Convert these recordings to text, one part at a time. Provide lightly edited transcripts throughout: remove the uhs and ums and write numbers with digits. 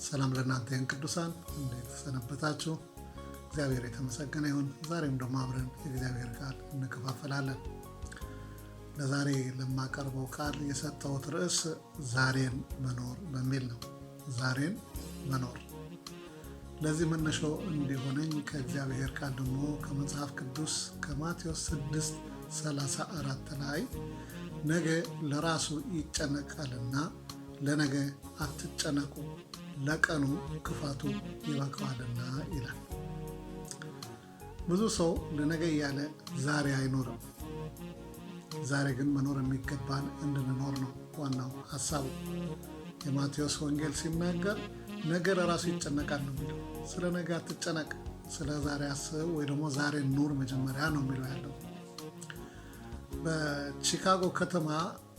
ሰላም ለእናንተ ቅዱሳን እንዴት ሰነበታችሁ? እግዚአብሔር የተመሰገነ ይሁን። ዛሬም ደግሞ አብረን የእግዚአብሔር ቃል እንከፋፈላለን። ለዛሬ ለማቀርበው ቃል የሰጠሁት ርዕስ ዛሬን መኖር በሚል ነው። ዛሬን መኖር። ለዚህ መነሾ እንዲሆነኝ ከእግዚአብሔር ቃል ደግሞ ከመጽሐፍ ቅዱስ ከማቴዎስ 6:34 ላይ ነገ ለራሱ ይጨነቃልና ለነገ አትጨነቁ ለቀኑ ክፋቱ ይበቃዋልና ይላል። ብዙ ሰው ለነገ እያለ ዛሬ አይኖርም። ዛሬ ግን መኖር የሚገባን እንድንኖር ነው ዋናው ሐሳቡ። የማቴዎስ ወንጌል ሲናገር ነገ ለራሱ ይጨነቃል ነው የሚለው። ስለ ነገ አትጨነቅ፣ ስለ ዛሬ አስብ፣ ወይ ደግሞ ዛሬ ኑር መጀመሪያ ነው የሚለው ያለው። በቺካጎ ከተማ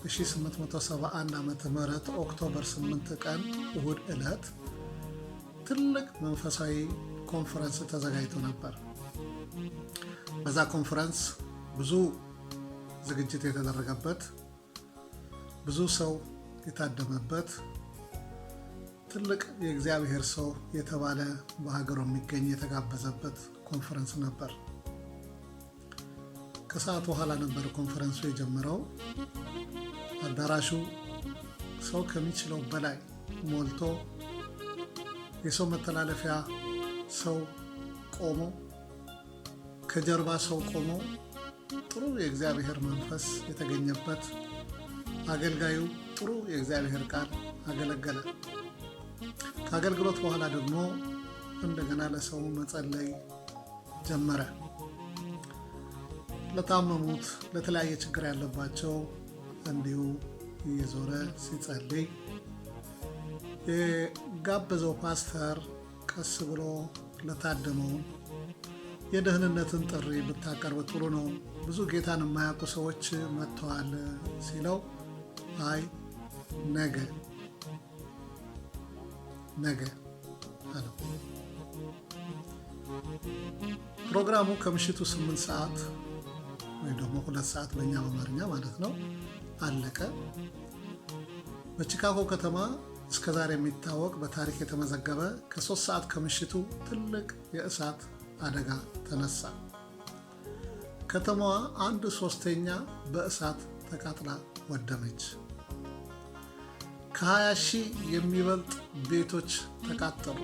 በ1871 ዓ.ም ኦክቶበር 8 ቀን እሁድ ዕለት ትልቅ መንፈሳዊ ኮንፈረንስ ተዘጋጅቶ ነበር። በዛ ኮንፈረንስ ብዙ ዝግጅት የተደረገበት፣ ብዙ ሰው የታደመበት ትልቅ የእግዚአብሔር ሰው የተባለ በሀገሩ የሚገኝ የተጋበዘበት ኮንፈረንስ ነበር። ከሰዓት በኋላ ነበር ኮንፈረንሱ የጀመረው። አዳራሹ ሰው ከሚችለው በላይ ሞልቶ የሰው መተላለፊያ ሰው ቆሞ ከጀርባ ሰው ቆሞ ጥሩ የእግዚአብሔር መንፈስ የተገኘበት፣ አገልጋዩ ጥሩ የእግዚአብሔር ቃል አገለገለ። ከአገልግሎት በኋላ ደግሞ እንደገና ለሰው መጸለይ ጀመረ። ለታመሙት፣ ለተለያየ ችግር ያለባቸው እንዲሁ እየዞረ ሲጸልይ፣ የጋበዘው ፓስተር ቀስ ብሎ ለታደመው የደህንነትን ጥሪ ብታቀርብ ጥሩ ነው፣ ብዙ ጌታን የማያውቁ ሰዎች መጥተዋል ሲለው፣ አይ ነገ አለው። ፕሮግራሙ ከምሽቱ 8 ሰዓት ወይ ደግሞ 2 ሰዓት በእኛ በአማርኛ ማለት ነው አለቀ። በቺካጎ ከተማ እስከዛሬ የሚታወቅ በታሪክ የተመዘገበ ከ3 ሰዓት ከምሽቱ ትልቅ የእሳት አደጋ ተነሳ። ከተማዋ 1/3 በእሳት ተቃጥላ ወደመች። ከ20,000 የሚበልጥ ቤቶች ተቃጠሉ።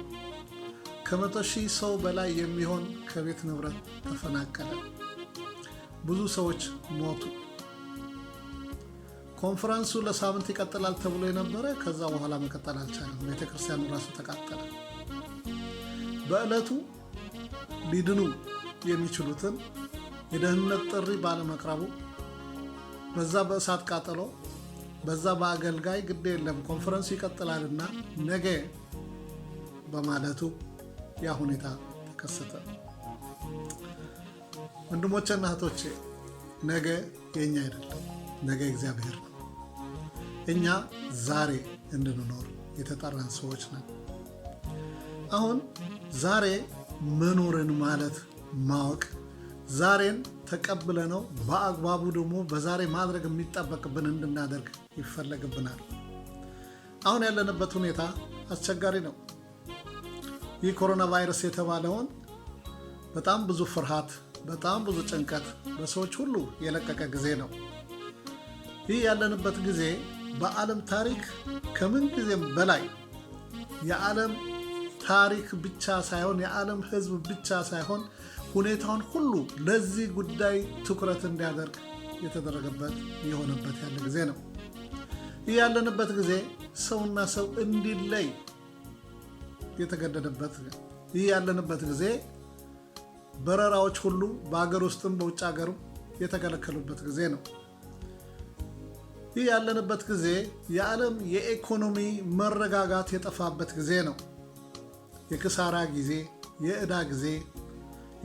ከ100,000 ሰው በላይ የሚሆን ከቤት ንብረት ተፈናቀለ። ብዙ ሰዎች ሞቱ። ኮንፈረንሱ ለሳምንት ይቀጥላል ተብሎ የነበረ ከዛ በኋላ መቀጠል አልቻለም። ቤተክርስቲያኑ ራሱ ተቃጠለ። በዕለቱ ሊድኑ የሚችሉትን የደህንነት ጥሪ ባለመቅረቡ፣ በዛ በእሳት ቃጠሎ፣ በዛ በአገልጋይ ግድ የለም ኮንፈረንሱ ይቀጥላልና ነገ በማለቱ ያ ሁኔታ ተከሰተ። ወንድሞቼና እህቶቼ ነገ የኛ አይደለም፣ ነገ እግዚአብሔር ነው። እኛ ዛሬ እንድንኖር የተጠራን ሰዎች ነን። አሁን ዛሬ መኖርን ማለት ማወቅ፣ ዛሬን ተቀብለ ነው በአግባቡ ደግሞ በዛሬ ማድረግ የሚጠበቅብን እንድናደርግ ይፈለግብናል። አሁን ያለንበት ሁኔታ አስቸጋሪ ነው። ይህ ኮሮና ቫይረስ የተባለውን በጣም ብዙ ፍርሃት፣ በጣም ብዙ ጭንቀት በሰዎች ሁሉ የለቀቀ ጊዜ ነው። ይህ ያለንበት ጊዜ በዓለም ታሪክ ከምን ጊዜም በላይ የዓለም ታሪክ ብቻ ሳይሆን የዓለም ሕዝብ ብቻ ሳይሆን ሁኔታውን ሁሉ ለዚህ ጉዳይ ትኩረት እንዲያደርግ የተደረገበት የሆነበት ያለ ጊዜ ነው። ይህ ያለንበት ጊዜ ሰውና ሰው እንዲለይ የተገደደበት፣ ይህ ያለንበት ጊዜ በረራዎች ሁሉ በአገር ውስጥም በውጭ ሀገርም የተከለከሉበት ጊዜ ነው። ይህ ያለንበት ጊዜ የዓለም የኢኮኖሚ መረጋጋት የጠፋበት ጊዜ ነው። የክሳራ ጊዜ፣ የዕዳ ጊዜ፣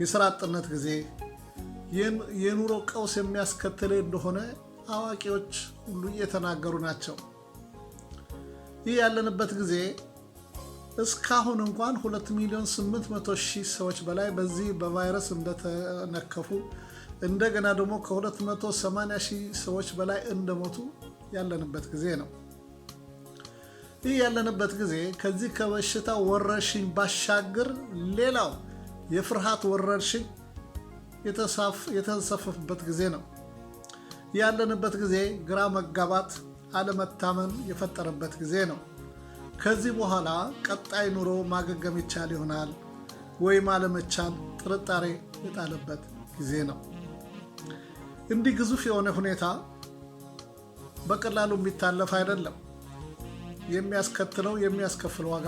የሥራ አጥነት ጊዜ፣ የኑሮ ቀውስ የሚያስከትል እንደሆነ አዋቂዎች ሁሉ እየተናገሩ ናቸው። ይህ ያለንበት ጊዜ እስካሁን እንኳን 2,800,000 ሰዎች በላይ በዚህ በቫይረስ እንደተነከፉ፣ እንደገና ደግሞ ከ280,000 ሰዎች በላይ እንደሞቱ ያለንበት ጊዜ ነው። ይህ ያለንበት ጊዜ ከዚህ ከበሽታ ወረርሽኝ ባሻገር ሌላው የፍርሃት ወረርሽኝ የተንሰፈፈበት ጊዜ ነው። ያለንበት ጊዜ ግራ መጋባት፣ አለመታመን የፈጠረበት ጊዜ ነው። ከዚህ በኋላ ቀጣይ ኑሮ ማገገም ይቻል ይሆናል ወይም አለመቻል ጥርጣሬ የጣለበት ጊዜ ነው። እንዲህ ግዙፍ የሆነ ሁኔታ በቀላሉ የሚታለፍ አይደለም። የሚያስከፍል ዋጋ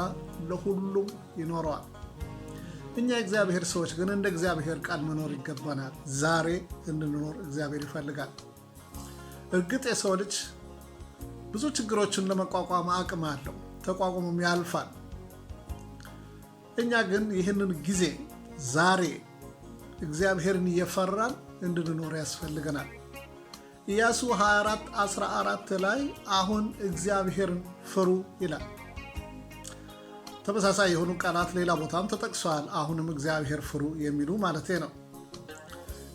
ለሁሉም ይኖረዋል። እኛ የእግዚአብሔር ሰዎች ግን እንደ እግዚአብሔር ቃል መኖር ይገባናል። ዛሬ እንድንኖር እግዚአብሔር ይፈልጋል። እርግጥ የሰው ልጅ ብዙ ችግሮችን ለመቋቋም አቅም አለው፣ ተቋቁሞም ያልፋል። እኛ ግን ይህንን ጊዜ ዛሬ እግዚአብሔርን እየፈራን እንድንኖር ያስፈልገናል። ኢያሱ 24:14 ላይ አሁን እግዚአብሔርን ፍሩ ይላል። ተመሳሳይ የሆኑ ቃላት ሌላ ቦታም ተጠቅሰዋል። አሁንም እግዚአብሔር ፍሩ የሚሉ ማለቴ ነው።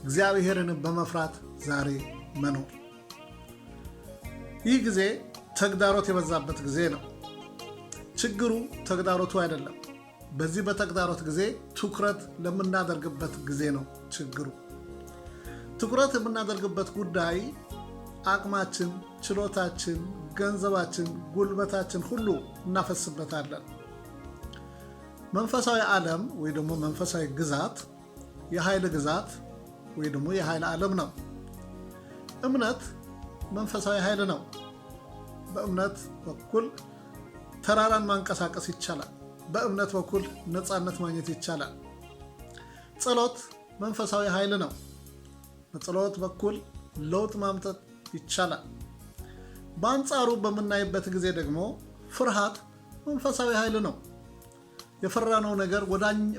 እግዚአብሔርን በመፍራት ዛሬ መኖር። ይህ ጊዜ ተግዳሮት የበዛበት ጊዜ ነው። ችግሩ ተግዳሮቱ አይደለም። በዚህ በተግዳሮት ጊዜ ትኩረት ለምናደርግበት ጊዜ ነው ችግሩ። ትኩረት የምናደርግበት ጉዳይ አቅማችን፣ ችሎታችን፣ ገንዘባችን፣ ጉልበታችን ሁሉ እናፈስበታለን። መንፈሳዊ ዓለም ወይ ደግሞ መንፈሳዊ ግዛት የኃይል ግዛት ወይ ደግሞ የኃይል ዓለም ነው። እምነት መንፈሳዊ ኃይል ነው። በእምነት በኩል ተራራን ማንቀሳቀስ ይቻላል። በእምነት በኩል ነፃነት ማግኘት ይቻላል። ጸሎት መንፈሳዊ ኃይል ነው። በጸሎት በኩል ለውጥ ማምጣት ይቻላል። በአንጻሩ በምናይበት ጊዜ ደግሞ ፍርሃት መንፈሳዊ ኃይል ነው። የፈራነው ነገር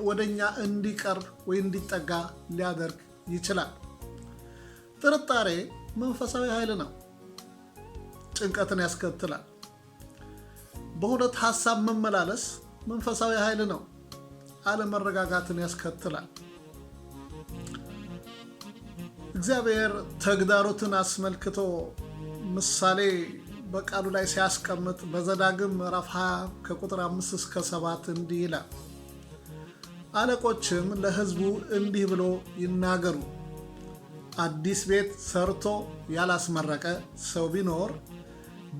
ወደኛ እንዲቀርብ ወይ እንዲጠጋ ሊያደርግ ይችላል። ጥርጣሬ መንፈሳዊ ኃይል ነው። ጭንቀትን ያስከትላል። በሁለት ሐሳብ መመላለስ መንፈሳዊ ኃይል ነው። አለመረጋጋትን ያስከትላል። እግዚአብሔር ተግዳሮትን አስመልክቶ ምሳሌ በቃሉ ላይ ሲያስቀምጥ በዘዳግም ምዕራፍ 20 ከቁጥር 5 እስከ 7 እንዲህ ይላል። አለቆችም ለሕዝቡ እንዲህ ብሎ ይናገሩ፣ አዲስ ቤት ሰርቶ ያላስመረቀ ሰው ቢኖር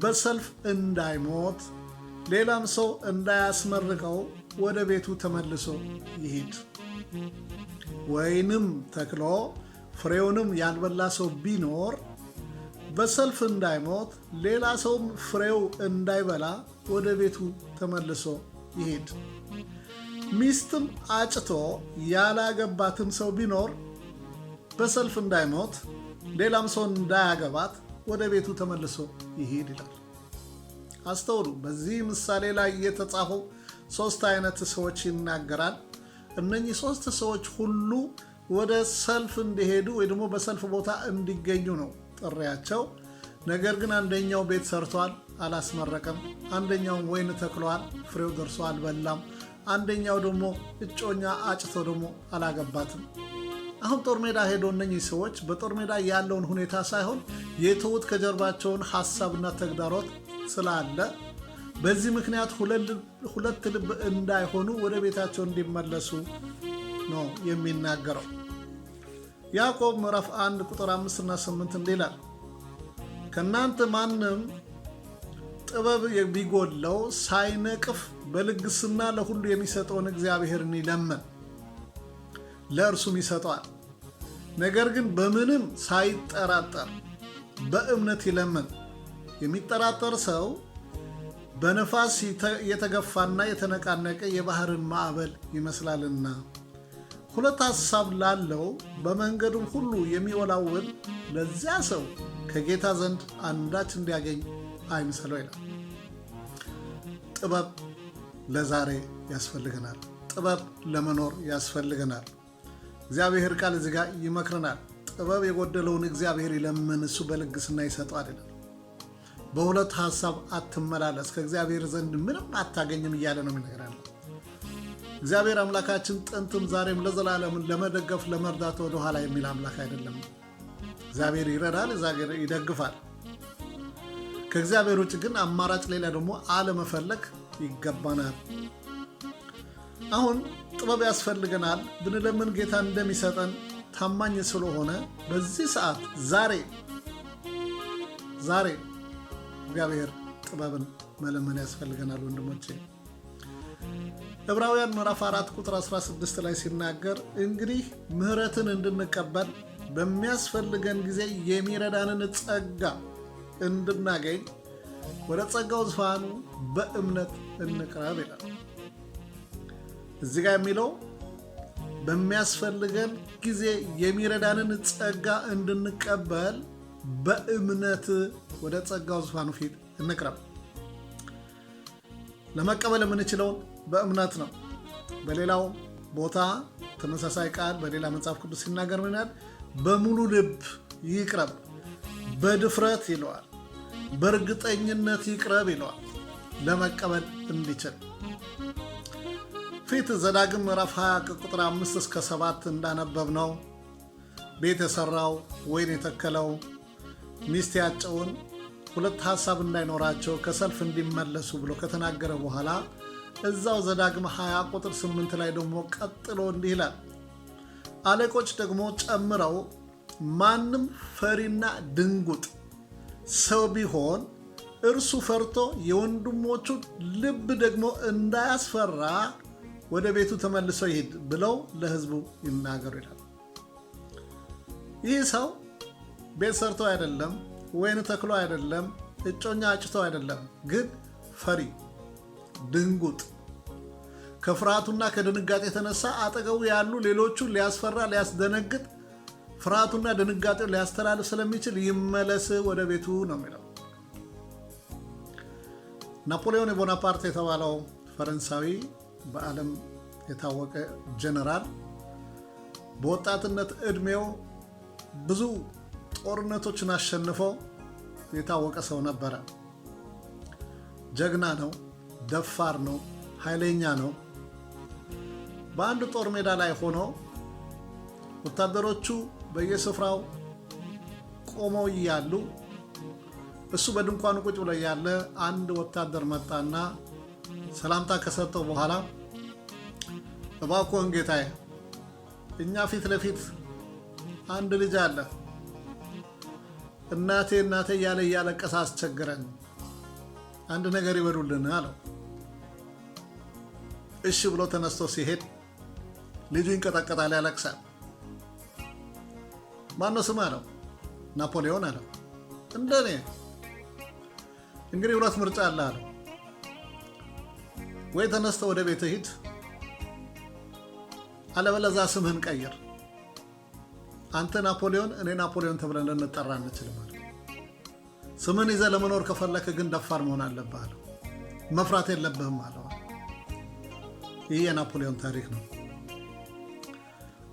በሰልፍ እንዳይሞት ሌላም ሰው እንዳያስመርቀው ወደ ቤቱ ተመልሶ ይሂድ። ወይንም ተክሎ ፍሬውንም ያልበላ ሰው ቢኖር በሰልፍ እንዳይሞት ሌላ ሰውም ፍሬው እንዳይበላ ወደ ቤቱ ተመልሶ ይሂድ። ሚስትም አጭቶ ያላገባትም ሰው ቢኖር በሰልፍ እንዳይሞት ሌላም ሰው እንዳያገባት ወደ ቤቱ ተመልሶ ይሂድ ይላል። አስተውሉ። በዚህ ምሳሌ ላይ የተጻፈው 3 አይነት ሰዎች ይናገራል። እነኚህ 3 ሰዎች ሁሉ ወደ ሰልፍ እንዲሄዱ ወይ ደግሞ በሰልፍ ቦታ እንዲገኙ ነው ጥሪያቸው። ነገር ግን አንደኛው ቤት ሰርቷል፣ አላስመረቀም። አንደኛውም ወይን ተክሏል፣ ፍሬው ደርሶ አልበላም። አንደኛው ደግሞ እጮኛ አጭቶ ደግሞ አላገባትም። አሁን ጦር ሜዳ ሄዶ እነኚህ ሰዎች በጦር ሜዳ ያለውን ሁኔታ ሳይሆን የተዉት ከጀርባቸውን ሐሳብና ተግዳሮት ስላለ በዚህ ምክንያት ሁለት ልብ እንዳይሆኑ ወደ ቤታቸው እንዲመለሱ ነው የሚናገረው። ያዕቆብ ምዕራፍ 1 ቁጥር 5 እና 8 እንዲህ ይላል፣ ከእናንተ ማንም ጥበብ ቢጎድለው ሳይነቅፍ በልግስና ለሁሉ የሚሰጠውን እግዚአብሔርን ይለምን፣ ለእርሱም ይሰጠዋል። ነገር ግን በምንም ሳይጠራጠር በእምነት ይለምን። የሚጠራጠር ሰው በነፋስ የተገፋና የተነቃነቀ የባህርን ማዕበል ይመስላልና፣ 2 ሐሳብ ላለው በመንገዱም ሁሉ የሚወላውል ለዚያ ሰው ከጌታ ዘንድ አንዳች እንዲያገኝ አይምሰለው ይላል። ጥበብ ለዛሬ ያስፈልገናል። ጥበብ ለመኖር ያስፈልገናል። እግዚአብሔር ቃል እዚህ ጋር ይመክረናል። ጥበብ የጎደለውን እግዚአብሔር ይለምን፣ እሱ በልግስና ይሰጠው አይደለም። በሁለት ሐሳብ አትመላለስ፣ ከእግዚአብሔር ዘንድ ምንም አታገኝም እያለ ነው የሚነግራል። እግዚአብሔር አምላካችን ጥንትም ዛሬም ለዘላለም ለመደገፍ ለመርዳት ወደኋላ የሚል አምላክ አይደለም። እግዚአብሔር ይረዳል፣ እግዚአብሔር ይደግፋል። ከእግዚአብሔር ውጭ ግን አማራጭ ሌላ ደግሞ አለመፈለግ ይገባናል። አሁን ጥበብ ያስፈልገናል ብንለምን ጌታ እንደሚሰጠን ታማኝ ስለሆነ በዚህ ሰዓት ዛሬ እግዚአብሔር ጥበብን መለመን ያስፈልገናል ወንድሞቼ። ዕብራውያን ምዕራፍ 4 ቁጥር 16 ላይ ሲናገር እንግዲህ ምሕረትን እንድንቀበል በሚያስፈልገን ጊዜ የሚረዳንን ጸጋ እንድናገኝ ወደ ጸጋው ዙፋኑ በእምነት እንቅረብ ይላል። እዚህ ጋር የሚለው በሚያስፈልገን ጊዜ የሚረዳንን ጸጋ እንድንቀበል በእምነት ወደ ጸጋው ዙፋኑ ፊት እንቅረብ። ለመቀበል የምንችለው በእምነት ነው። በሌላው ቦታ ተመሳሳይ ቃል በሌላ መጽሐፍ ቅዱስ ሲናገር ምን ይላል? በሙሉ ልብ ይቅረብ፣ በድፍረት ይለዋል፣ በእርግጠኝነት ይቅረብ ይለዋል። ለመቀበል እንዲችል ፊት ዘዳግም ምዕራፍ 20 ቁጥር 5 እስከ 7 እንዳነበብ ነው ቤት የሰራው ወይን የተከለው ሚስት ያጨውን ሁለት ሐሳብ እንዳይኖራቸው ከሰልፍ እንዲመለሱ ብሎ ከተናገረ በኋላ እዛው ዘዳግም 20 ቁጥር 8 ላይ ደግሞ ቀጥሎ እንዲህ ይላል፣ አለቆች ደግሞ ጨምረው ማንም ፈሪና ድንጉጥ ሰው ቢሆን እርሱ ፈርቶ የወንድሞቹን ልብ ደግሞ እንዳያስፈራ ወደ ቤቱ ተመልሶ ይሄድ ብለው ለሕዝቡ ይናገሩ ይላል። ይህ ሰው ቤት ሰርቶ አይደለም፣ ወይን ተክሎ አይደለም፣ እጮኛ አጭቶ አይደለም፣ ግን ፈሪ ድንጉጥ ከፍርሃቱና ከድንጋጤ የተነሳ አጠገቡ ያሉ ሌሎቹን ሊያስፈራ ሊያስደነግጥ ፍርሃቱና ድንጋጤው ሊያስተላልፍ ስለሚችል ይመለስ ወደ ቤቱ ነው የሚለው። ናፖሊዮን ቦናፓርት የተባለው ፈረንሳዊ በዓለም የታወቀ ጀነራል በወጣትነት ዕድሜው ብዙ ጦርነቶችን አሸንፎ የታወቀ ሰው ነበረ። ጀግና ነው፣ ደፋር ነው፣ ኃይለኛ ነው። በአንድ ጦር ሜዳ ላይ ሆኖ ወታደሮቹ በየስፍራው ቆመው እያሉ እሱ በድንኳኑ ቁጭ ብሎ እያለ አንድ ወታደር መጣና ሰላምታ ከሰጠው በኋላ እባክዎን ጌታዬ፣ እኛ ፊት ለፊት አንድ ልጅ አለ፣ እናቴ እያለ እያለቀሰ አስቸግረን፣ አንድ ነገር ይበሉልን አለው። እሺ ብሎ ተነስቶ ሲሄድ ልጁ ይንቀጠቀጣል፣ ያለቅሳል። ማነው ስም አለው። ናፖሊዮን አለው። እንደኔ እንግዲህ ሁለት ምርጫ አለ አለው። ወይ ተነስተ ወደ ቤት ሂድ፣ አለበለዚያ ስምህን ቀይር። አንተ ናፖሊዮን፣ እኔ ናፖሊዮን ተብለን ልንጠራ አንችልም አለው። ስምህን ይዘህ ለመኖር ከፈለክ ግን ደፋር መሆን አለብህ አለው። መፍራት የለብህም አለው። ይህ የናፖሊዮን ታሪክ ነው።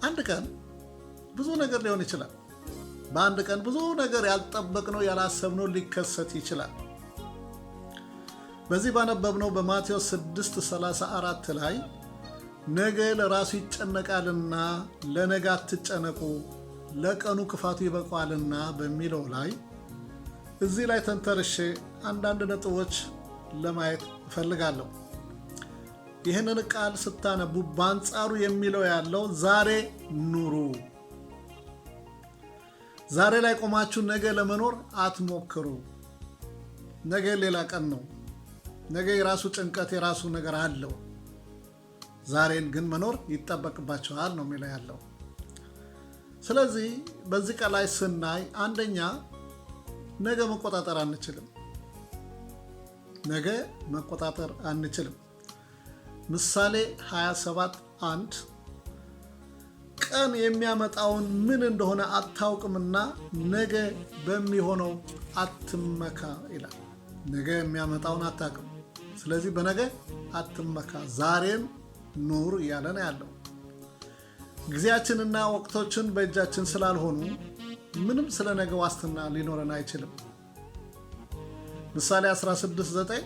አንድ ቀን ብዙ ነገር ሊሆን ይችላል። በአንድ ቀን ብዙ ነገር ያልጠበቅነው ያላሰብነው ሊከሰት ይችላል። በዚህ ባነበብነው በማቴዎስ 6:34 ላይ ነገ ለራሱ ይጨነቃልና ለነገ አትጨነቁ፣ ለቀኑ ክፋቱ ይበቃዋልና በሚለው ላይ እዚህ ላይ ተንተርሼ አንዳንድ ነጥቦች ለማየት እፈልጋለሁ። ይህንን ቃል ስታነቡ በአንጻሩ የሚለው ያለው ዛሬ ኑሩ። ዛሬ ላይ ቆማችሁ ነገ ለመኖር አትሞክሩ። ነገ ሌላ ቀን ነው። ነገ የራሱ ጭንቀት የራሱ ነገር አለው። ዛሬን ግን መኖር ይጠበቅባቸዋል ነው የሚለው ያለው። ስለዚህ በዚህ ቃል ላይ ስናይ አንደኛ ነገ መቆጣጠር አንችልም። ነገ መቆጣጠር አንችልም። ምሳሌ 27:1 ቀን የሚያመጣውን ምን እንደሆነ አታውቅምና ነገ በሚሆነው አትመካ ይላል። ነገ የሚያመጣውን አታውቅም። ስለዚህ በነገ አትመካ፣ ዛሬን ኑር እያለ ነው ያለው። ጊዜያችንና ወቅቶችን በእጃችን ስላልሆኑ ምንም ስለ ነገ ዋስትና ሊኖረን አይችልም። ምሳሌ 16:9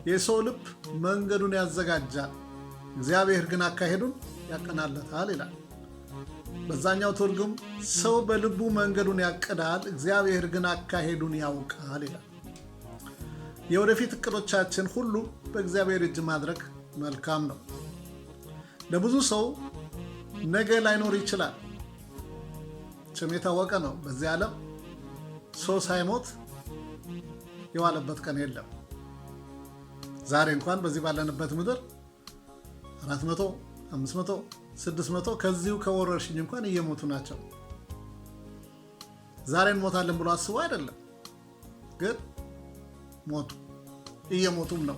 የሰው ልብ መንገዱን ያዘጋጃል፣ እግዚአብሔር ግን አካሄዱን ያቀናለታል ይላል። በዛኛው ትርጉም ሰው በልቡ መንገዱን ያቅዳል፣ እግዚአብሔር ግን አካሄዱን ያውቃል ይላል። የወደፊት እቅዶቻችን ሁሉ በእግዚአብሔር እጅ ማድረግ መልካም ነው። ለብዙ ሰው ነገ ላይኖር ይችላል። ችም የታወቀ ነው። በዚህ ዓለም ሰው ሳይሞት የዋለበት ቀን የለም። ዛሬ እንኳን በዚህ ባለንበት ምድር 400፣ 500፣ 600 ከዚሁ ከወረርሽኝ እንኳን እየሞቱ ናቸው። ዛሬ እንሞታለን ብሎ አስቦ አይደለም፣ ግን ሞቱ፣ እየሞቱም ነው።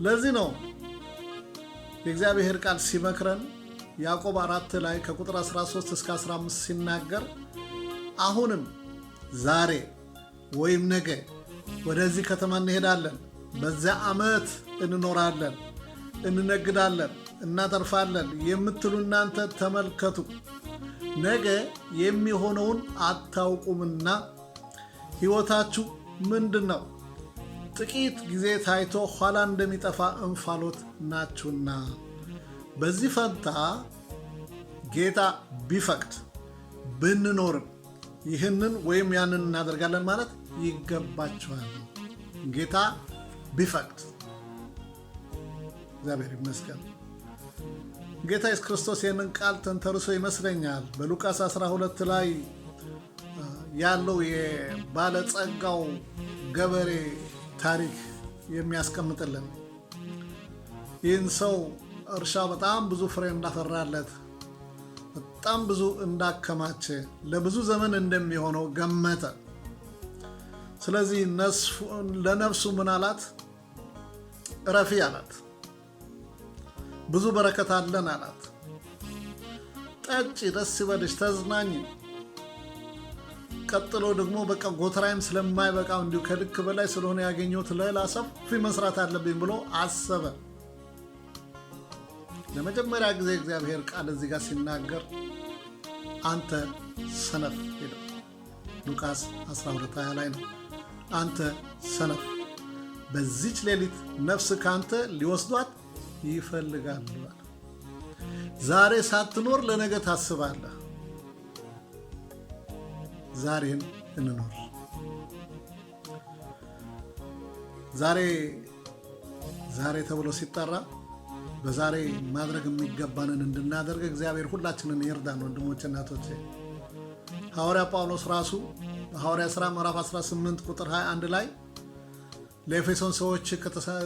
ለዚህ ነው የእግዚአብሔር ቃል ሲመክረን ያዕቆብ 4 ላይ ከቁጥር 13 እስከ 15 ሲናገር አሁንም ዛሬ ወይም ነገ ወደዚህ ከተማ እንሄዳለን፣ በዚያ ዓመት እንኖራለን፣ እንነግዳለን፣ እናተርፋለን የምትሉ እናንተ ተመልከቱ፣ ነገ የሚሆነውን አታውቁምና ሕይወታችሁ ምንድን ነው? ጥቂት ጊዜ ታይቶ ኋላ እንደሚጠፋ እንፋሎት ናችሁና። በዚህ ፈንታ ጌታ ቢፈቅድ ብንኖርም ይህንን ወይም ያንን እናደርጋለን ማለት ይገባችኋል። ጌታ ቢፈቅድ። እግዚአብሔር ይመስገን። ጌታ ኢየሱስ ክርስቶስ ይህንን ቃል ተንተርሶ ይመስለኛል በሉቃስ 12 ላይ ያለው የባለጸጋው ገበሬ ታሪክ የሚያስቀምጥልን። ይህን ሰው እርሻ በጣም ብዙ ፍሬ እንዳፈራለት፣ በጣም ብዙ እንዳከማቸ፣ ለብዙ ዘመን እንደሚሆነው ገመተ። ስለዚህ ለነፍሱ ምን አላት? እረፊ አላት። ብዙ በረከት አለን አላት። ጠጪ፣ ደስ ይበልሽ፣ ተዝናኝ። ቀጥሎ ደግሞ በቃ ጎተራይም ስለማይበቃው እንዲሁ ከልክ በላይ ስለሆነ ያገኘሁት ሌላ ሰፊ መስራት አለብኝ ብሎ አሰበ። ለመጀመሪያ ጊዜ እግዚአብሔር ቃል እዚህ ጋር ሲናገር አንተ ሰነፍ ይላል። ሉቃስ 12:20 ላይ ነው። አንተ ሰነፍ፣ በዚች ሌሊት ነፍስ ካንተ ሊወስዷት ይፈልጋሉ። ዛሬ ሳትኖር ለነገ ታስባለህ። ዛሬን እንኖር። ዛሬ ተብሎ ሲጠራ በዛሬ ማድረግ የሚገባንን እንድናደርግ እግዚአብሔር ሁላችንን ይርዳን። ወንድሞቼ እናቶቼ፣ ሐዋርያ ጳውሎስ ራሱ በሐዋርያ ሥራ ምዕራፍ 18 ቁጥር 21 ላይ ለኤፌሶን ሰዎች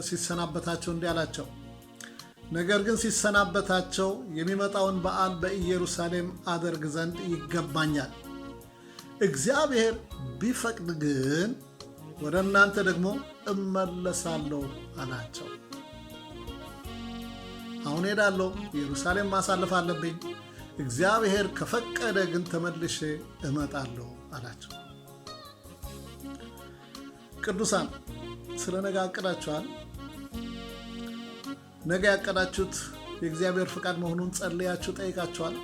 ሲሰናበታቸው እንዲህ አላቸው፣ ነገር ግን ሲሰናበታቸው የሚመጣውን በዓል በኢየሩሳሌም አደርግ ዘንድ ይገባኛል፣ እግዚአብሔር ቢፈቅድ ግን ወደ እናንተ ደግሞ እመለሳለሁ አላቸው። አሁን ሄዳለሁ፣ ኢየሩሳሌም ማሳለፍ አለብኝ፣ እግዚአብሔር ከፈቀደ ግን ተመልሼ እመጣለሁ አላቸው። ቅዱሳን፣ ስለ ነገ አቅዳችኋል? ነገ ያቀዳችሁት የእግዚአብሔር ፍቃድ መሆኑን ጸልያችሁ ጠይቃችኋል?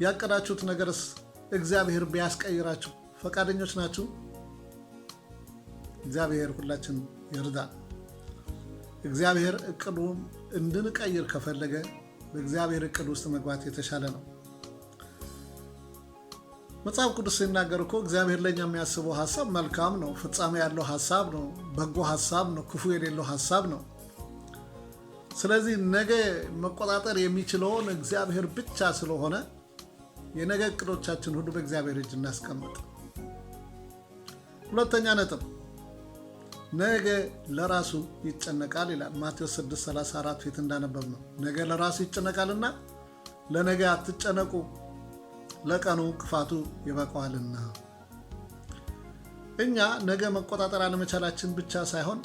ያቀዳችሁት ነገርስ እግዚአብሔር ቢያስቀይራችሁ ፈቃደኞች ናችሁ? እግዚአብሔር ሁላችን ይርዳ። እግዚአብሔር እቅዱን እንድንቀይር ከፈለገ በእግዚአብሔር እቅድ ውስጥ መግባት የተሻለ ነው። መጽሐፍ ቅዱስ ሲናገር እኮ እግዚአብሔር ለኛ የሚያስበው ሐሳብ መልካም ነው፣ ፍጻሜ ያለው ሐሳብ ነው፣ በጎ ሐሳብ ነው፣ ክፉ የሌለው ሐሳብ ነው። ስለዚህ ነገ መቆጣጠር የሚችለውን እግዚአብሔር ብቻ ስለሆነ የነገ እቅዶቻችን ሁሉ በእግዚአብሔር እጅ እናስቀምጥ። ሁለተኛ ነጥብ፣ ነገ ለራሱ ይጨነቃል ይላል ማቴዎስ 6:34 ፊት እንዳነበብ ነው። ነገ ለራሱ ይጨነቃልና ለነገ አትጨነቁ፣ ለቀኑ ክፋቱ ይበቃዋልና። እኛ ነገ መቆጣጠር አለመቻላችን ብቻ ሳይሆን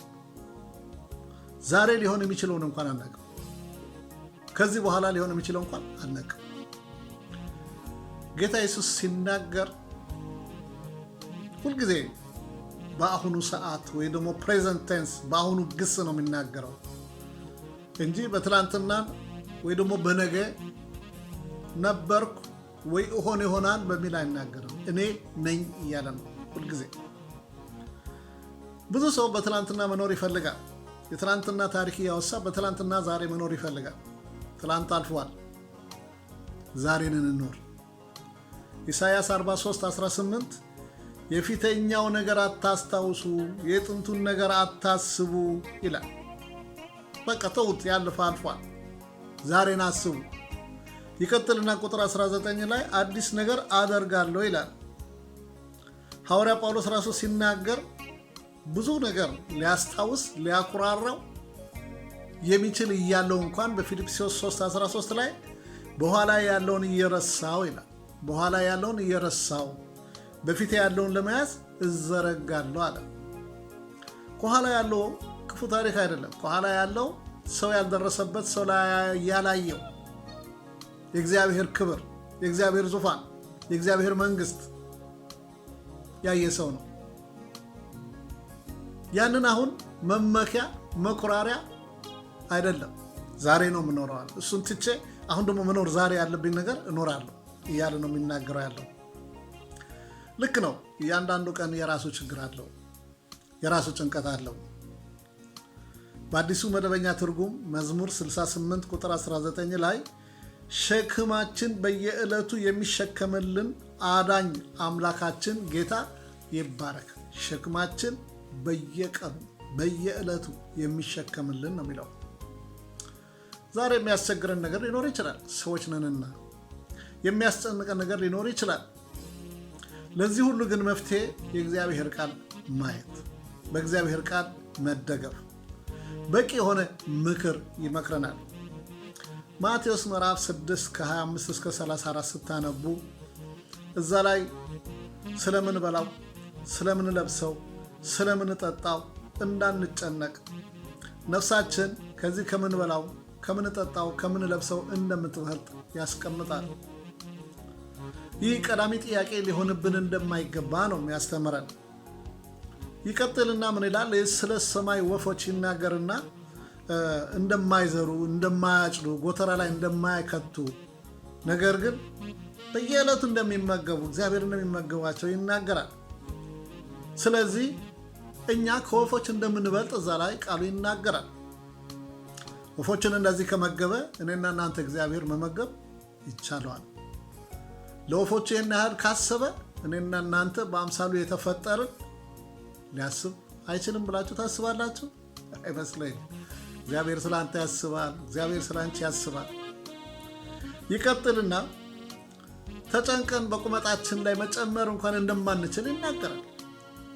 ዛሬ ሊሆን የሚችለውን እንኳን አናውቅም። ከዚህ በኋላ ሊሆን የሚችለው እንኳን አናውቅም። ጌታ ኢየሱስ ሲናገር ሁልጊዜ በአሁኑ ሰዓት ወይ ደግሞ ፕሬዘንት ቴንስ በአሁኑ ግስ ነው የሚናገረው እንጂ በትላንትና ወይ ደግሞ በነገ ነበርኩ ወይ እሆን ይሆናል በሚል አይናገርም። እኔ ነኝ እያለ ነው ሁልጊዜ። ብዙ ሰው በትላንትና መኖር ይፈልጋል። የትላንትና ታሪክ እያወሳ በትላንትና ዛሬ መኖር ይፈልጋል። ትላንት አልፏል፣ ዛሬን እንኖር። ኢሳይያስ 43:18 የፊተኛው ነገር አታስታውሱ፣ የጥንቱን ነገር አታስቡ ይላል። በቃ ተውት፣ ያለፈ አልፏል። ዛሬን አስቡ። ይቀጥልና ቁጥር 19 ላይ አዲስ ነገር አደርጋለሁ ይላል። ሐዋርያ ጳውሎስ ራሱ ሲናገር ብዙ ነገር ሊያስታውስ ሊያኩራራው የሚችል እያለው እንኳን በፊልጵስዩስ 3:13 ላይ በኋላ ያለውን እየረሳው ይላል። በኋላ ያለውን እየረሳው በፊት ያለውን ለመያዝ እዘረጋለሁ አለ። ከኋላ ያለው ክፉ ታሪክ አይደለም። ከኋላ ያለው ሰው ያልደረሰበት፣ ሰው ያላየው የእግዚአብሔር ክብር፣ የእግዚአብሔር ዙፋን፣ የእግዚአብሔር መንግስት ያየ ሰው ነው። ያንን አሁን መመኪያ መኩራሪያ አይደለም። ዛሬ ነው የምኖረዋል። እሱን ትቼ አሁን ደግሞ መኖር ዛሬ ያለብኝ ነገር እኖራለሁ እያለ ነው የሚናገረው ያለው። ልክ ነው። እያንዳንዱ ቀን የራሱ ችግር አለው፣ የራሱ ጭንቀት አለው። በአዲሱ መደበኛ ትርጉም መዝሙር 68 ቁጥር 19 ላይ ሸክማችን በየዕለቱ የሚሸከምልን አዳኝ አምላካችን ጌታ ይባረክ። ሸክማችን በየቀኑ በየዕለቱ የሚሸከምልን ነው የሚለው። ዛሬ የሚያስቸግረን ነገር ሊኖር ይችላል። ሰዎች ነንና የሚያስጨንቀን ነገር ሊኖር ይችላል። ለዚህ ሁሉ ግን መፍትሄ የእግዚአብሔር ቃል ማየት፣ በእግዚአብሔር ቃል መደገፍ፣ በቂ የሆነ ምክር ይመክረናል። ማቴዎስ ምዕራፍ 6 ከ25 እስከ 34 ስታነቡ እዛ ላይ ስለምን በላው፣ ስለምን ለብሰው፣ ስለምን ጠጣው እንዳንጨነቅ ነፍሳችን ከዚህ ከምን በላው ከምን ጠጣው ከምን ለብሰው እንደምትበልጥ ያስቀምጣል። ይህ ቀዳሚ ጥያቄ ሊሆንብን እንደማይገባ ነው የሚያስተምረን። ይቀጥልና ምን ይላል? ስለ ሰማይ ወፎች ይናገርና እንደማይዘሩ፣ እንደማያጭዱ፣ ጎተራ ላይ እንደማይከቱ ነገር ግን በየዕለቱ እንደሚመገቡ እግዚአብሔር እንደሚመገባቸው ይናገራል። ስለዚህ እኛ ከወፎች እንደምንበልጥ እዛ ላይ ቃሉ ይናገራል። ወፎችን እንደዚህ ከመገበ እኔና እናንተ እግዚአብሔር መመገብ ይቻለዋል። ለወፎች ይህን ያህል ካሰበ እኔና እናንተ በአምሳሉ የተፈጠርን ሊያስብ አይችልም ብላችሁ ታስባላችሁ? አይመስለኝም። እግዚአብሔር ስለ አንተ ያስባል። እግዚአብሔር ስለ አንቺ ያስባል። ይቀጥልና ተጨንቀን በቁመጣችን ላይ መጨመር እንኳን እንደማንችል ይናገራል።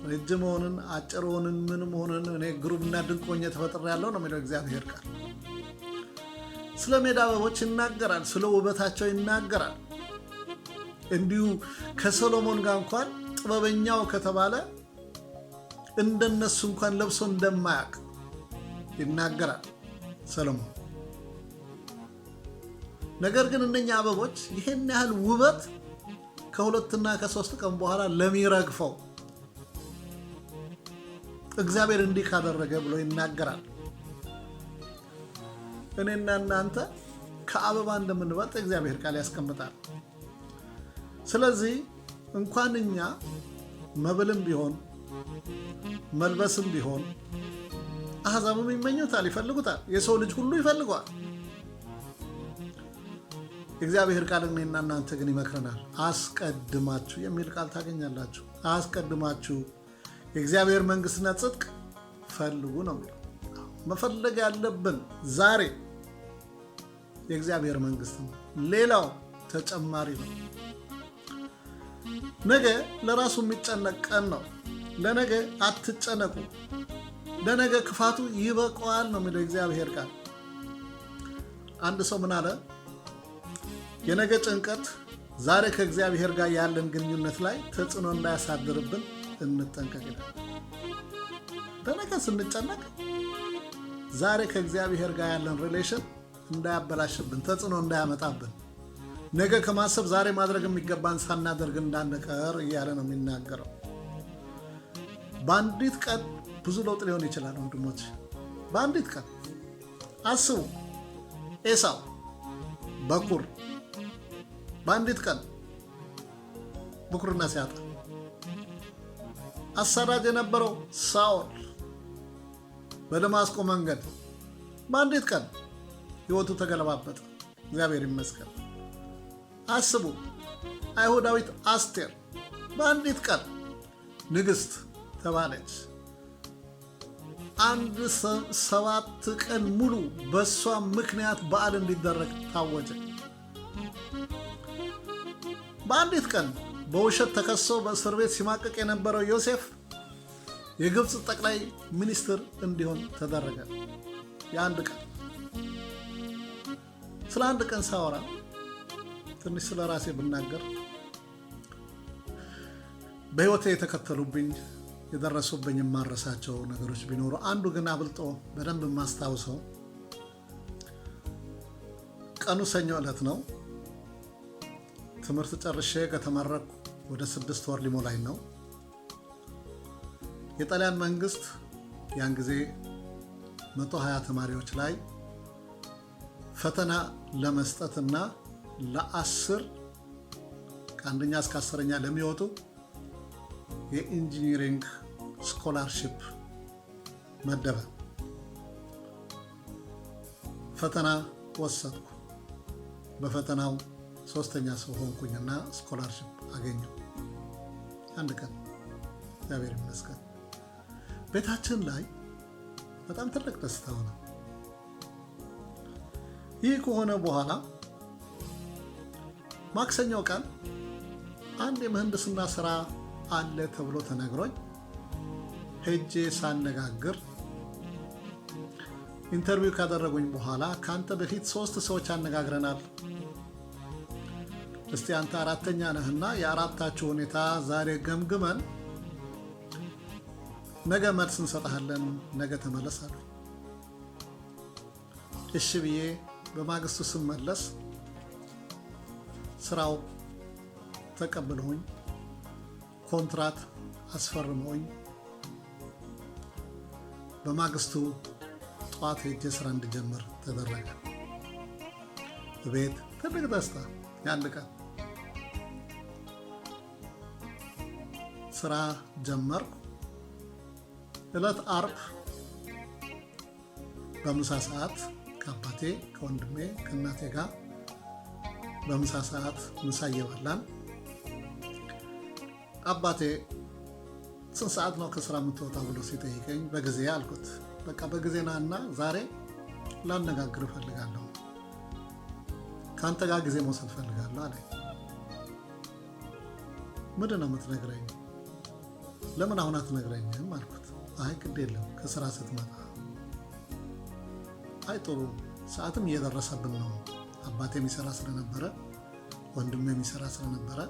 ረጅም መሆንን አጭር መሆንን ምን መሆንን እኔ ግሩምና ድንቅ ሆኜ ተፈጥሬያለሁ ነው የሚለው እግዚአብሔር ቃል። ስለ ሜዳ አበቦች ይናገራል። ስለ ውበታቸው ይናገራል። እንዲሁ ከሰሎሞን ጋር እንኳን ጥበበኛው ከተባለ እንደነሱ እንኳን ለብሶ እንደማያውቅ ይናገራል ሰሎሞን። ነገር ግን እነኛ አበቦች ይህን ያህል ውበት ከ2 እና ከ3 ቀን በኋላ ለሚረግፈው እግዚአብሔር እንዲህ ካደረገ ብሎ ይናገራል። እኔና እናንተ ከአበባ እንደምንበልጥ እግዚአብሔር ቃል ያስቀምጣል። ስለዚህ እንኳን እኛ መብልም ቢሆን መልበስም ቢሆን አሕዛብም ይመኙታል፣ ይፈልጉታል። የሰው ልጅ ሁሉ ይፈልገዋል። እግዚአብሔር ቃል እኔና እናንተ ግን ይመክረናል። አስቀድማችሁ የሚል ቃል ታገኛላችሁ። አስቀድማችሁ የእግዚአብሔር መንግሥትና ጽድቅ ፈልጉ ነው የሚለው። መፈለግ ያለብን ዛሬ የእግዚአብሔር መንግሥት ነው። ሌላው ተጨማሪ ነው። ነገ ለራሱ የሚጨነቅ ቀን ነው። ለነገ አትጨነቁ፣ ለነገ ክፋቱ ይበቃዋል ነው የሚለው እግዚአብሔር ቃል። አንድ ሰው ምን አለ? የነገ ጭንቀት ዛሬ ከእግዚአብሔር ጋር ያለን ግንኙነት ላይ ተጽዕኖ እንዳያሳድርብን እንጠንቀቅ ይላል። ለነገ ስንጨነቅ ዛሬ ከእግዚአብሔር ጋር ያለን ሪሌሽን እንዳያበላሽብን፣ ተጽዕኖ እንዳያመጣብን፣ ነገ ከማሰብ ዛሬ ማድረግ የሚገባን ሳናደርግ እንዳንቀር እያለ ነው የሚናገረው። በአንዲት ቀን ብዙ ለውጥ ሊሆን ይችላል ወንድሞች። በአንዲት ቀን አስቡ። ኤሳው በኩር በአንዲት ቀን ብኩርና ሲያጣ፣ አሳዳጅ የነበረው ሳኦል በደማስቆ መንገድ በአንዲት ቀን ሕይወቱ ተገለባበጠ። እግዚአብሔር ይመስገን። አስቡ። አይሁዳዊት አስቴር በአንዲት ቀን ንግስት ተባለች። 7 ቀን ሙሉ በሷ ምክንያት በዓል እንዲደረግ ታወጀ። በአንዲት ቀን በውሸት ተከሶ በእስር ቤት ሲማቀቅ የነበረው ዮሴፍ የግብፅ ጠቅላይ ሚኒስትር እንዲሆን ተደረገ። የአንድ ቀን ስለ አንድ ቀን ሳወራ ትንሽ ስለ ራሴ ብናገር በህይወቴ የተከተሉብኝ የደረሱብኝ የማረሳቸው ነገሮች ቢኖሩ አንዱ ግን አብልጦ በደንብ የማስታውሰው ቀኑ ሰኞ ዕለት ነው። ትምህርት ጨርሼ ከተመረቅኩ ወደ 6 ወር ሊሞላኝ ነው። የጣሊያን መንግስት ያን ጊዜ 120 ተማሪዎች ላይ ፈተና ለመስጠትና ለ10 ከአንደኛ እስከ 10ኛ ለሚወጡ የኢንጂኒሪንግ ስኮላርሺፕ መደበ። ፈተና ወሰድኩ። በፈተናው 3ኛ ሰው ሆንኩኝና ስኮላርሺፕ አገኘሁ። አንድ ቀን እግዚአብሔር ይመስገን ቤታችን ላይ በጣም ትልቅ ደስታ ሆነ። ይህ ከሆነ በኋላ ማክሰኞው ቀን አንድ የምህንድስና ስራ አለ ተብሎ ተነግሮኝ ሄጄ ሳነጋግር ኢንተርቪው ካደረጉኝ በኋላ ካንተ በፊት 3 ሰዎች አነጋግረናል፣ እስቲ አንተ 4ኛ ነህና የአራታችሁ ሁኔታ ዛሬ ገምግመን ነገ መልስ እንሰጥሃለን፣ ነገ ተመለስ አሉ። እሺ ብዬ በማግስቱ ስመለስ ስራው ተቀብለውኝ ኮንትራት አስፈርመውኝ በማግስቱ ጠዋት ሄጄ ስራ እንድጀምር ተደረገ። ቤት ትልቅ ደስታ። የአንድ ቀን ስራ ጀመርኩ። ዕለት ዓርብ በምሳ ሰዓት ከአባቴ ከወንድሜ ከእናቴ ጋር በምሳ ሰዓት ምሳ እየበላን አባቴ ስንት ሰዓት ነው ከስራ የምትወጣ ብሎ ሲጠይቀኝ በጊዜ አልኩት። በቃ በጊዜ ና እና ዛሬ ላነጋግር እፈልጋለሁ፣ ከአንተ ጋር ጊዜ መውሰድ እፈልጋለሁ አለ። ምንድን ነው የምትነግረኝ? ለምን አሁን አትነግረኝም አልኩት። አይ ግድ የለም ከስራ ስትመጣ። አይ ጥሩ፣ ሰዓትም እየደረሰብን ነው። አባቴ የሚሰራ ስለነበረ ወንድሜ የሚሰራ ስለነበረ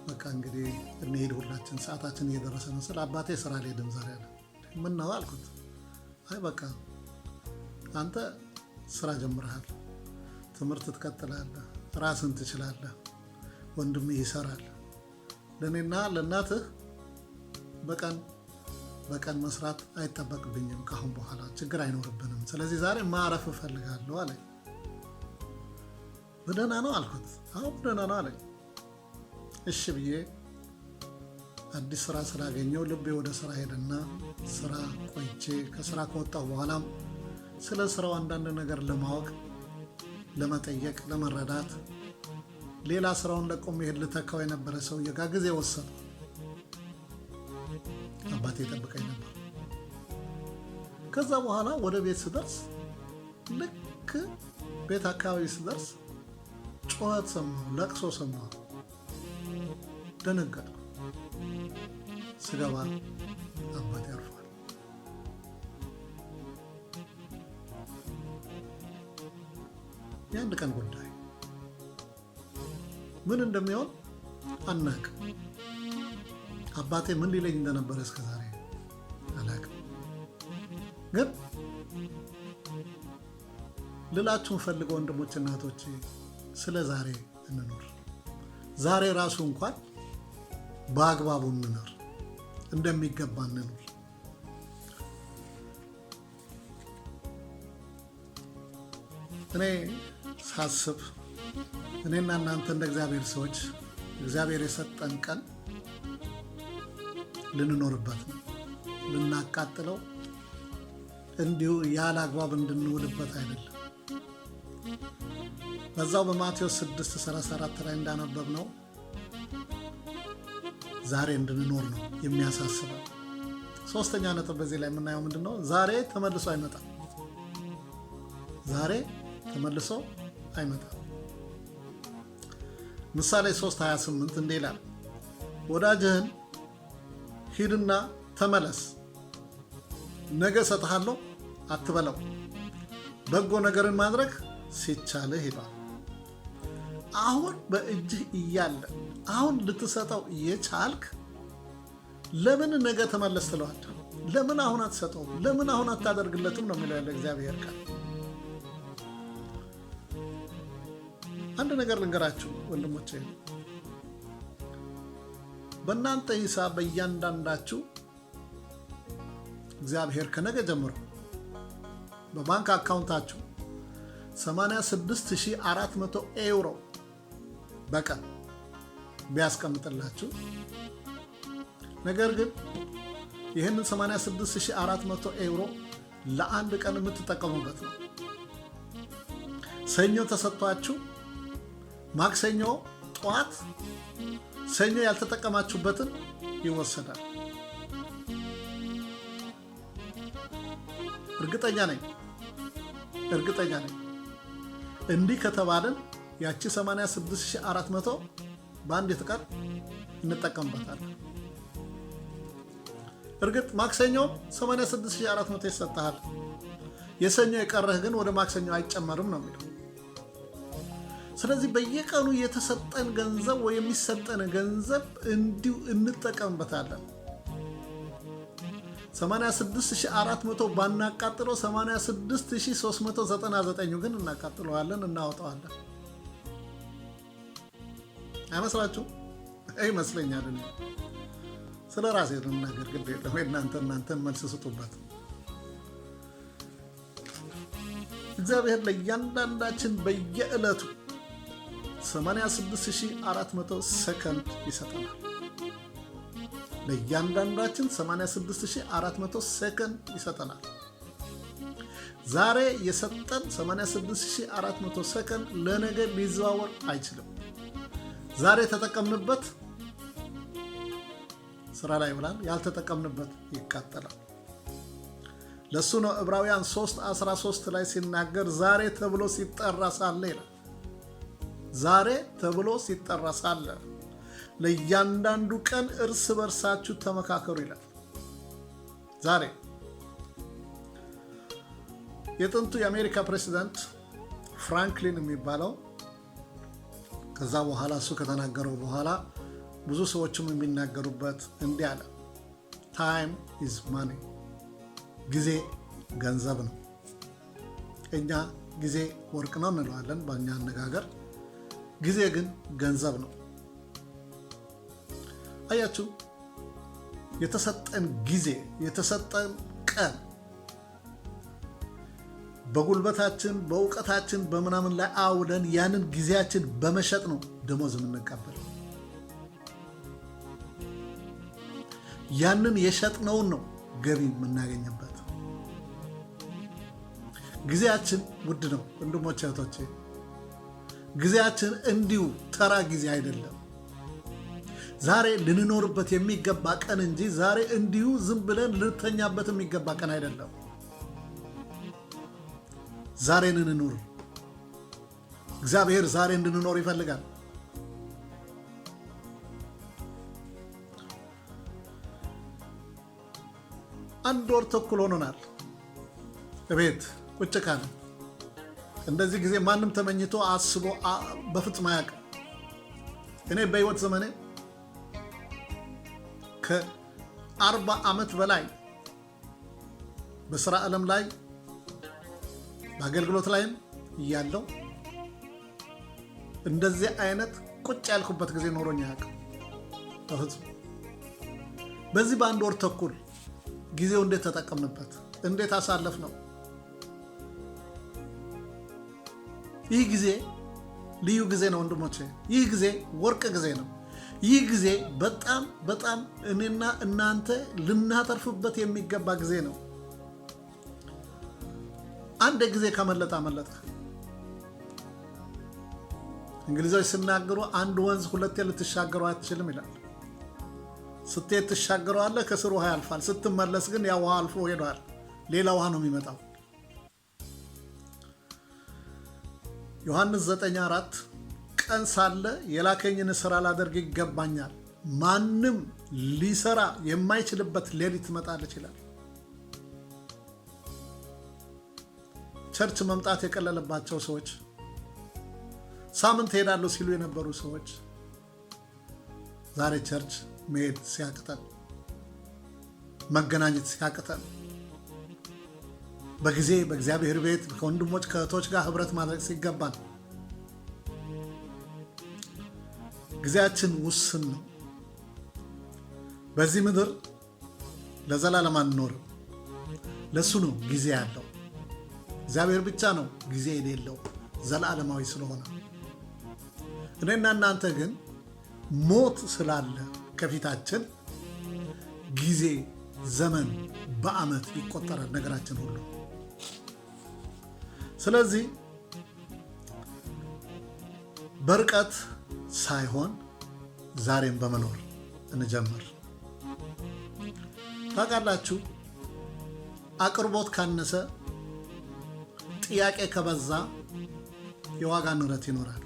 በቃ እንግዲህ እንሄድ ሁላችን፣ ሰዓታችን እየደረሰ ነው ስለ አባቴ ስራ አልሄድም ዛሬ አለ። ምን ነው አልኩት። አይ በቃ አንተ ስራ ጀምረሃል፣ ትምህርት ትቀጥላለህ፣ ራስን ትችላለህ፣ ወንድሜ ይሰራል። ለእኔና ለእናትህ በቀን መስራት አይጠበቅብኝም፣ ካሁን በኋላ ችግር አይኖርብንም። ስለዚህ ዛሬ ማረፍ እፈልጋለሁ አለኝ። በደህና ነው አልኩት። አዎ በደህና ነው አለኝ። እሺ ብዬ አዲስ ስራ ስላገኘው ልቤ ወደ ስራ ሄደና ስራ ቆይቼ ከስራ ከወጣሁ በኋላም ስለ ስራው አንዳንድ ነገር ለማወቅ፣ ለመጠየቅ፣ ለመረዳት ሌላ ስራውን ለቆ መሄድ ልተካው የነበረ ሰውዬ ጋር ጊዜ ወሰድኩ። አባቴ ጠብቀኝ ነበር። ከዛ በኋላ ወደ ቤት ስደርስ ልክ ቤት አካባቢ ስደርስ ጩኸት ሰማሁ፣ ለቅሶ ሰማሁ። ደነገጥኩ። ስገባ አባቴ አርፏል። የአንድ ቀን ጉዳይ ምን እንደሚሆን አናውቅም። አባቴ ምን ሊለኝ እንደነበረ እስከዛሬ አላውቅም። ግን ልላችሁን ፈልገው ወንድሞች፣ እናቶች ስለ ዛሬ እንኖር። ዛሬ ራሱ እንኳን በአግባቡ እንኖር፣ እንደሚገባ እንኖር። እኔ ሳስብ እኔና እናንተ እንደ እግዚአብሔር ሰዎች እግዚአብሔር የሰጠን ቀን ልንኖርበት ነው፣ ልናቃጥለው እንዲሁ ያለ አግባብ እንድንውልበት አይደለም። በዛው በማቴዎስ 6:34 ላይ እንዳነበብ ነው ዛሬ እንድንኖር ነው የሚያሳስበው። ሶስተኛ ነጥብ በዚህ ላይ የምናየው ምንድነው? ዛሬ ተመልሶ አይመጣም። ዛሬ ተመልሶ አይመጣም። ምሳሌ 3:28 እንዲህ ይላል፣ ወዳጅህን ሂድና ተመለስ፣ ነገ እሰጥሃለሁ አትበለው፣ በጎ ነገርን ማድረግ ሲቻልህ ይላል። አሁን በእጅህ እያለ አሁን ልትሰጠው እየቻልክ ለምን ነገ ተመለስ ትለዋለህ? ለምን አሁን አትሰጠውም? ለምን አሁን አታደርግለትም ነው የሚለው ያለ እግዚአብሔር ቃል። አንድ ነገር ልንገራችሁ ወንድሞቼ፣ በእናንተ ሂሳብ በእያንዳንዳችሁ እግዚአብሔር ከነገ ጀምሮ በባንክ አካውንታችሁ 86,400 ዩሮ በቀን ቢያስቀምጥላችሁ፣ ነገር ግን ይህንን 86,400 ዩሮ ለአንድ ቀን የምትጠቀሙበት ነው። ሰኞ ተሰጥቷችሁ ማክሰኞ ጠዋት ሰኞ ያልተጠቀማችሁበትን ይወሰዳል። እርግጠኛ ነኝ እንዲህ ከተባለን ያቺ 86,400 በአንድ ቀን እንጠቀምበታለን። እርግጥ ማክሰኞ 86,400 ይሰጥሃል። የሰኞ የቀረህ ግን ወደ ማክሰኞ አይጨመርም ነው የሚለው። ስለዚህ በየቀኑ የተሰጠን ገንዘብ ወይ የሚሰጠን ገንዘብ እንዲሁ እንጠቀምበታለን። 86,400 ባናቃጥለው 86,399 ግን እናቃጥለዋለን፣ እናወጣዋለን። አይመስላችሁም? ይመስለኛል። እኔ ስለ ራሴ ልናገር፣ ግድ የለም እናንተን መልስ ስጡበት። እግዚአብሔር ለእያንዳንዳችን በየዕለቱ 86,400 ሰከንድ ይሰጠናል። ለእያንዳንዳችን 86,400 ሰከንድ ይሰጠናል። ዛሬ የሰጠን 86,400 ሰከንድ ለነገ ሊዘዋወር አይችልም። ዛሬ ተጠቀምንበት ስራ ላይ ይውላል፣ ያልተጠቀምንበት ይቃጠላል። ለሱ ነው ዕብራውያን 3:13 ላይ ሲናገር ዛሬ ተብሎ ሲጠራ ሳለ ይላል። ዛሬ ተብሎ ሲጠራ ሳለ ለእያንዳንዱ ቀን እርስ በርሳችሁ ተመካከሩ ይላል። ዛሬ የጥንቱ የአሜሪካ ፕሬዚዳንት ፍራንክሊን የሚባለው ከዛ በኋላ እሱ ከተናገረው በኋላ ብዙ ሰዎችም የሚናገሩበት እንዲህ አለ፣ ታይም ኢዝ ማኒ፣ ጊዜ ገንዘብ ነው። እኛ ጊዜ ወርቅ ነው እንለዋለን በእኛ አነጋገር፣ ጊዜ ግን ገንዘብ ነው። አያችሁ፣ የተሰጠን ጊዜ የተሰጠን ቀን በጉልበታችን በእውቀታችን በምናምን ላይ አውለን ያንን ጊዜያችን በመሸጥ ነው ደሞዝ የምንቀበል። ያንን የሸጥነውን ነው ገቢ የምናገኝበት። ጊዜያችን ውድ ነው ወንድሞቼ እህቶቼ። ጊዜያችን እንዲሁ ተራ ጊዜ አይደለም። ዛሬ ልንኖርበት የሚገባ ቀን እንጂ ዛሬ እንዲሁ ዝም ብለን ልንተኛበት የሚገባ ቀን አይደለም። ዛሬን እንኑር። እግዚአብሔር ዛሬ እንድንኖር ይፈልጋል። አንድ ወር ተኩል ሆኖናል እቤት ቁጭ ካለ። እንደዚህ ጊዜ ማንም ተመኝቶ አስቦ በፍጹም አያውቅም። እኔ በህይወት ዘመኔ ከ40 ዓመት በላይ በስራ ዓለም ላይ በአገልግሎት ላይም እያለው እንደዚህ አይነት ቁጭ ያልኩበት ጊዜ ኖሮኝ አያውቅም በፍጹም። በዚህ በአንድ ወር ተኩል ጊዜው እንዴት ተጠቀምንበት? እንዴት አሳለፍ ነው? ይህ ጊዜ ልዩ ጊዜ ነው ወንድሞቼ። ይህ ጊዜ ወርቅ ጊዜ ነው። ይህ ጊዜ በጣም በጣም እኔና እናንተ ልናተርፍበት የሚገባ ጊዜ ነው። አንድ ጊዜ ከመለጠ አመለጠ። እንግሊዞች ሲናገሩ አንድ ወንዝ ሁለቴ ልትሻገሩ አትችልም ይላል። ስትሄድ ትሻገረዋለህ፣ ከስር ውሃ ያልፋል። ስትመለስ ግን ያ ውሃ አልፎ ሄዷል፣ ሌላ ውሃ ነው የሚመጣው። ዮሐንስ 9:4 ቀን ሳለ የላከኝን ሥራ ላደርግ ይገባኛል፣ ማንም ሊሰራ የማይችልበት ሌሊት ትመጣለች ይላል። ቸርች መምጣት የቀለለባቸው ሰዎች፣ ሳምንት ሄዳለሁ ሲሉ የነበሩ ሰዎች ዛሬ ቸርች መሄድ ሲያቅተን፣ መገናኘት ሲያቅተን፣ በጊዜ በእግዚአብሔር ቤት ከወንድሞች ከእህቶች ጋር ህብረት ማድረግ ሲገባን ጊዜያችን ውስን ነው። በዚህ ምድር ለዘላለም አንኖርም። ለሱ ነው ጊዜ ያለው። እግዚአብሔር ብቻ ነው ጊዜ የሌለው ዘላለማዊ ስለሆነ። እኔና እናንተ ግን ሞት ስላለ ከፊታችን ጊዜ ዘመን በዓመት ይቆጠራል ነገራችን ሁሉ። ስለዚህ በርቀት ሳይሆን ዛሬም በመኖር እንጀምር። ታውቃላችሁ፣ አቅርቦት ካነሰ፣ ጥያቄ ከበዛ የዋጋ ንረት ይኖራል።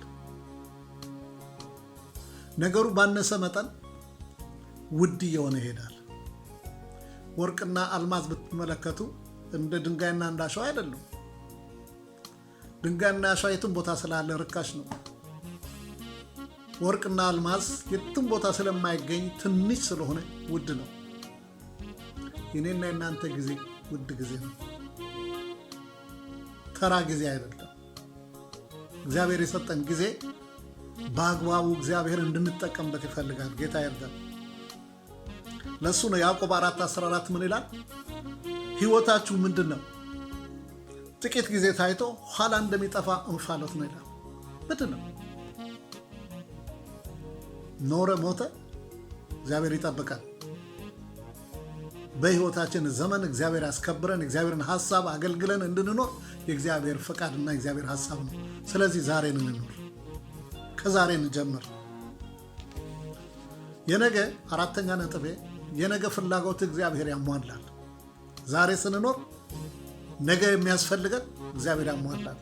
ነገሩ ባነሰ መጠን ውድ እየሆነ ይሄዳል። ወርቅና አልማዝ ብትመለከቱ እንደ ድንጋይና እንደ አሸዋ አይደሉም። ድንጋይና አሸዋ የትም ቦታ ስላለ ርካሽ ነው። ወርቅና አልማዝ የትም ቦታ ስለማይገኝ ትንሽ ስለሆነ ውድ ነው። የኔና የናንተ ጊዜ ውድ ጊዜ ነው። ተራ ጊዜ አይደለም። እግዚአብሔር የሰጠን ጊዜ በአግባቡ እግዚአብሔር እንድንጠቀምበት ይፈልጋል። ጌታ ይርዳን። ለሱ ነው ያዕቆብ 4:14 ምን ይላል? ሕይወታችሁ ምንድን ነው? ጥቂት ጊዜ ታይቶ ኋላ እንደሚጠፋ እንፋሎት ነው ይላል። ምንድን ነው? ኖረ ሞተ፣ እግዚአብሔር ይጠብቃል። በሕይወታችን ዘመን እግዚአብሔር ያስከብረን፣ እግዚአብሔርን ሐሳብ አገልግለን እንድንኖር የእግዚአብሔር ፈቃድና የእግዚአብሔር ሐሳብ ነው። ስለዚህ ዛሬን እንኖር፣ ከዛሬ እንጀምር። የነገ አራተኛ ነጥቤ የነገ ፍላጎት እግዚአብሔር ያሟላል። ዛሬ ስንኖር ነገ የሚያስፈልገን እግዚአብሔር ያሟላል።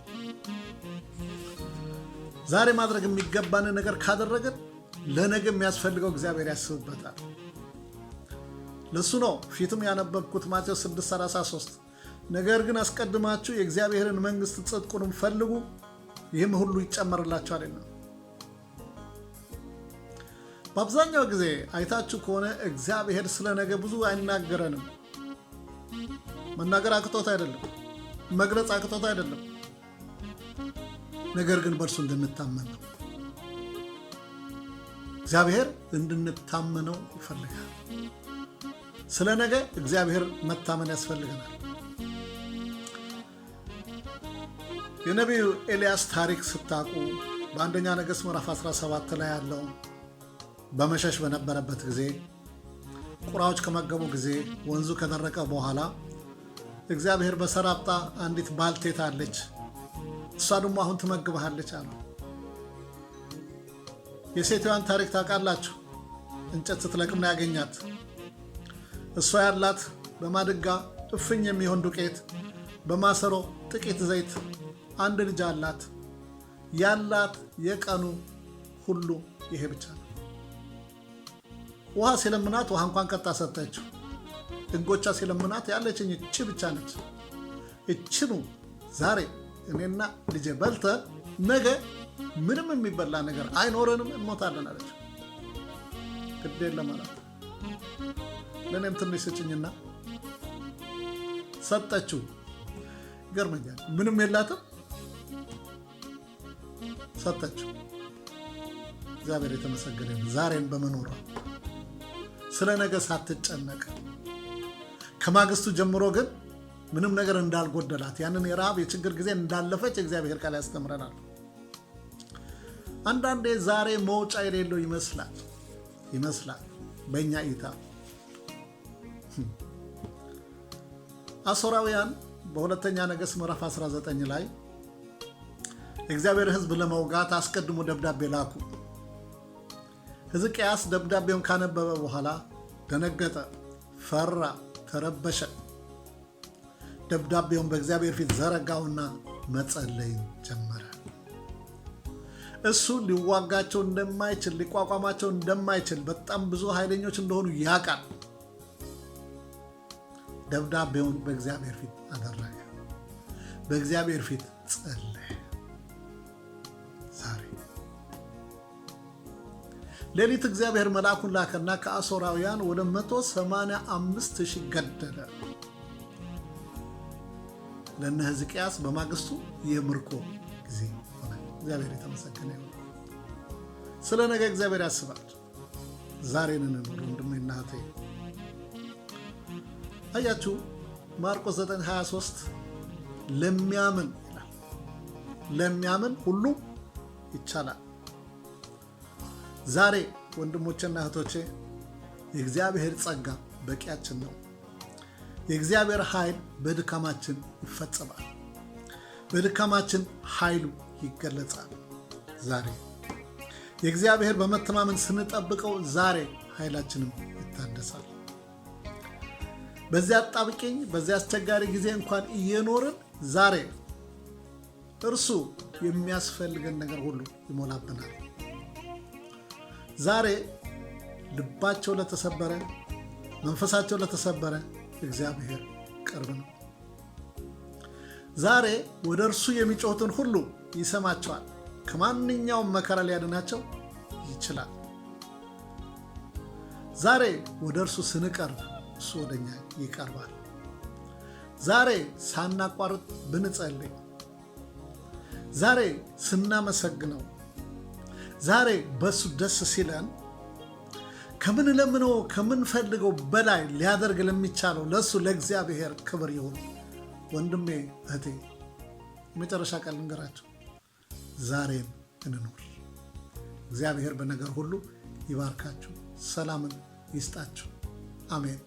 ዛሬ ማድረግ የሚገባን ነገር ካደረገን ለነገ የሚያስፈልገው እግዚአብሔር ያስብበታል። ለሱ ነው ፊትም ያነበብኩት ማቴዎስ 6:33 ነገር ግን አስቀድማችሁ የእግዚአብሔርን መንግሥት ጽድቁንም ፈልጉ፣ ይህም ሁሉ ይጨመርላችኋል። በአብዛኛው ጊዜ አይታችሁ ከሆነ እግዚአብሔር ስለ ነገ ብዙ አይናገረንም። መናገር አቅቶት አይደለም፣ መግለጽ አቅቶት አይደለም። ነገር ግን በእርሱ እንድንታመን ነው። እግዚአብሔር እንድንታመነው ይፈልጋል። ስለ ነገ እግዚአብሔር መታመን ያስፈልገናል። የነቢዩ ኤልያስ ታሪክ ስታውቁ በአንደኛ ነገሥት ምዕራፍ 17 ላይ ያለው በመሸሽ በነበረበት ጊዜ፣ ቁራዎች ከመገቡ ጊዜ፣ ወንዙ ከደረቀ በኋላ እግዚአብሔር በሰራጵታ አንዲት ባልቴት አለች፣ እሷ ደግሞ አሁን ትመግብሃለች አለ። የሴትዋን ታሪክ ታውቃላችሁ። እንጨት ስትለቅም ነው ያገኛት። እሷ ያላት በማድጋ እፍኝ የሚሆን ዱቄት፣ በማሰሮ ጥቂት ዘይት፣ አንድ ልጅ አላት። ያላት የቀኑ ሁሉ ይሄ ብቻ ነው። ውሃ ሲለምናት ውሃ እንኳን ቀጣ ሰጠችው። እንጎቻ ሲለምናት ያለችኝ እቺ ብቻ ነች። እችኑ ዛሬ እኔና ልጄ በልተን ነገ ምንም የሚበላ ነገር አይኖረንም፣ እንሞታለን አለች። ግድ የለም አላት። ለእኔም ትንሽ ስጭኝና ሰጠችው። ይገርመኛል። ምንም የላትም፣ ሰጠችው። እግዚአብሔር የተመሰገነ ይሁን። ዛሬን በመኖሯ ስለ ነገ ሳትጨነቅ ከማግስቱ ጀምሮ ግን ምንም ነገር እንዳልጎደላት ያንን የረሃብ የችግር ጊዜ እንዳለፈች እግዚአብሔር ቃል ያስተምረናል። አንዳንዴ ዛሬ መውጫ የሌለው ይመስላል በእኛ እይታ። አሦራውያን በሁለተኛ ነገሥት ምዕራፍ 19 ላይ የእግዚአብሔር ሕዝብ ለመውጋት አስቀድሞ ደብዳቤ ላኩ። ሕዝቅያስ ደብዳቤውን ካነበበ በኋላ ደነገጠ፣ ፈራ፣ ተረበሸ። ደብዳቤውን በእግዚአብሔር ፊት ዘረጋውና መጸለይ ጀመረ። እሱ ሊዋጋቸው እንደማይችል ሊቋቋማቸው እንደማይችል በጣም ብዙ ኃይለኞች እንደሆኑ ያውቃል። ደብዳቤውን በእግዚአብሔር ፊት አደረገ፣ በእግዚአብሔር ፊት ጸለየ። ዛሬ ሌሊት እግዚአብሔር መልአኩን ላከና ከአሦራውያን ወደ 185,000 ገደለ። ለእነ ሕዝቅያስ በማግስቱ የምርኮ ጊዜ ሆነ። እግዚአብሔር የተመሰገነ ይሁን። ስለ ነገ እግዚአብሔር ያስባል። ዛሬን እንኑር ወንድሜና እህቴ። አያችሁ ማርቆስ 9:23 ለሚያምን ይላል። ለሚያምን ሁሉ ይቻላል። ዛሬ ወንድሞቼና እህቶቼ የእግዚአብሔር ጸጋ በቂያችን ነው። የእግዚአብሔር ኃይል በድካማችን ይፈጸማል። በድካማችን ኃይሉ ይገለጻል። ዛሬ የእግዚአብሔር በመተማመን ስንጠብቀው ዛሬ ኃይላችንም ይታደሳል። በዚያ አጣብቂኝ በዚያ አስቸጋሪ ጊዜ እንኳን እየኖርን ዛሬ እርሱ የሚያስፈልገን ነገር ሁሉ ይሞላብናል። ዛሬ ልባቸው ለተሰበረ መንፈሳቸው ለተሰበረ እግዚአብሔር ቅርብ ነው። ዛሬ ወደ እርሱ የሚጮሁትን ሁሉ ይሰማቸዋል። ከማንኛውም መከራ ሊያድናቸው ይችላል። ዛሬ ወደ እርሱ ስንቀርብ እሱ ወደኛ ይቀርባል። ዛሬ ሳናቋርጥ ብንጸልይ፣ ዛሬ ስናመሰግነው፣ ዛሬ በእሱ ደስ ሲለን ከምንለምነው ከምንፈልገው በላይ ሊያደርግ ለሚቻለው ለእሱ ለእግዚአብሔር ክብር ይሁን። ወንድሜ እህቴ፣ የመጨረሻ ቃል ልንገራችሁ፣ ዛሬን እንኑር። እግዚአብሔር በነገር ሁሉ ይባርካችሁ፣ ሰላምን ይስጣችሁ። አሜን።